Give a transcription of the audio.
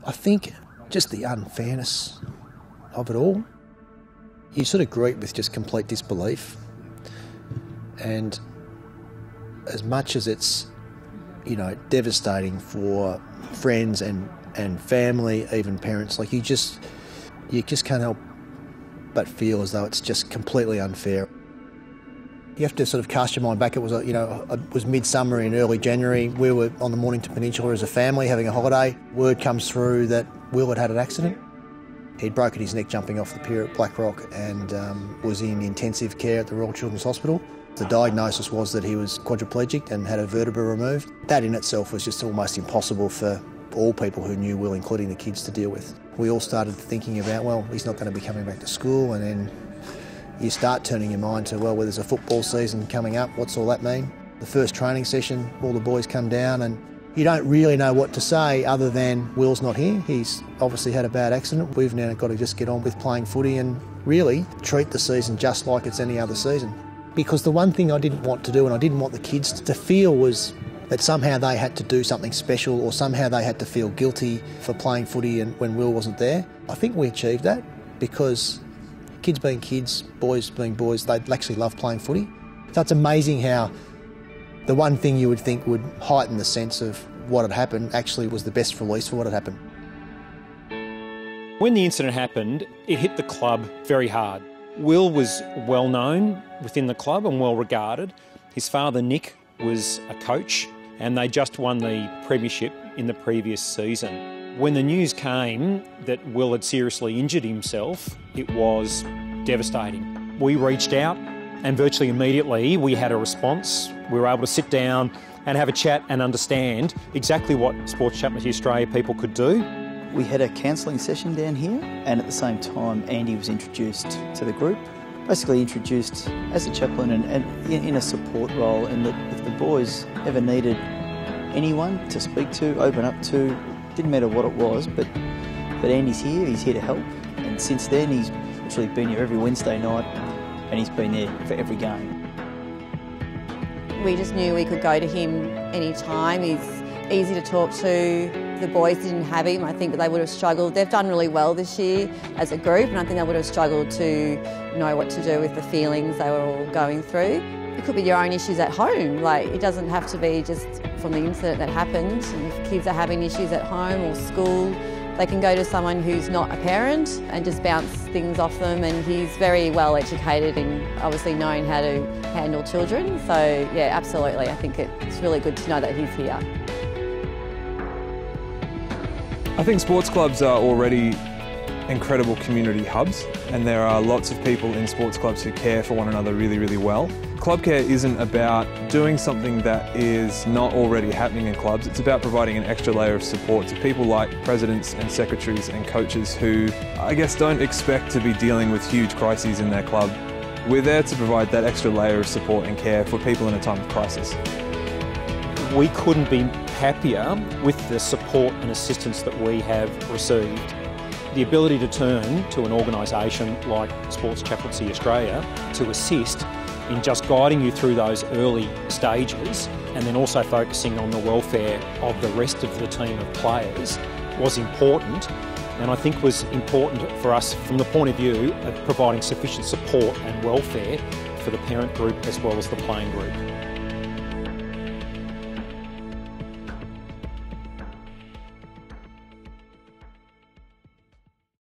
I think just the unfairness of it all. You sort of greet with just complete disbelief. And as much as it's, devastating for friends and family, even parents, like you just can't help but feel as though it's just completely unfair. You have to sort of cast your mind back. It was midsummer in early January. We were on the Mornington Peninsula as a family having a holiday. Word comes through that Will had had an accident. He'd broken his neck jumping off the pier at Blackrock and was in intensive care at the Royal Children's Hospital. The diagnosis was that he was quadriplegic and had a vertebra removed. That in itself was just almost impossible for all people who knew Will, including the kids, to deal with. We all started thinking about, well, he's not going to be coming back to school, and then you start turning your mind to, well, there's a football season coming up, what's all that mean? The first training session, all the boys come down and you don't really know what to say other than Will's not here. He's obviously had a bad accident. We've now got to just get on with playing footy and really treat the season just like it's any other season. Because the one thing I didn't want to do, and I didn't want the kids to feel, was that somehow they had to do something special or somehow they had to feel guilty for playing footy and when Will wasn't there. I think we achieved that because kids being kids, boys being boys, they actually love playing footy. So it's amazing how the one thing you would think would heighten the sense of what had happened actually was the best release for what had happened. When the incident happened, it hit the club very hard. Will was well known within the club and well regarded. His father, Nick, was a coach and they just won the premiership in the previous season. When the news came that Will had seriously injured himself, it was devastating. We reached out and virtually immediately we had a response. We were able to sit down and have a chat and understand exactly what Sports Chaplaincy Australia people could do. We had a counselling session down here, and at the same time Andy was introduced to the group. Basically introduced as a chaplain and in a support role, and that if the boys ever needed anyone to speak to, open up to, didn't matter what it was, but Andy's here to help. And since then he's actually been here every Wednesday night and he's been there for every game. We just knew we could go to him any time. He's easy to talk to. The boys didn't have him. I think that they would have struggled. They've done really well this year as a group, and I think they would have struggled to know what to do with the feelings they were all going through. It could be your own issues at home. Like, it doesn't have to be just from the incident that happened. And if kids are having issues at home or school, they can go to someone who's not a parent and just bounce things off them, and he's very well educated in obviously knowing how to handle children. So yeah, absolutely. I think it's really good to know that he's here. I think sports clubs are already incredible community hubs, and there are lots of people in sports clubs who care for one another really, really well. CLUBCARE isn't about doing something that is not already happening in clubs. It's about providing an extra layer of support to people like presidents and secretaries and coaches who, I guess, don't expect to be dealing with huge crises in their club. We're there to provide that extra layer of support and care for people in a time of crisis. We couldn't be happier with the support and assistance that we have received. The ability to turn to an organisation like Sports Chaplaincy Australia to assist in just guiding you through those early stages, and then also focusing on the welfare of the rest of the team of players, was important, and I think was important for us from the point of view of providing sufficient support and welfare for the parent group as well as the playing group.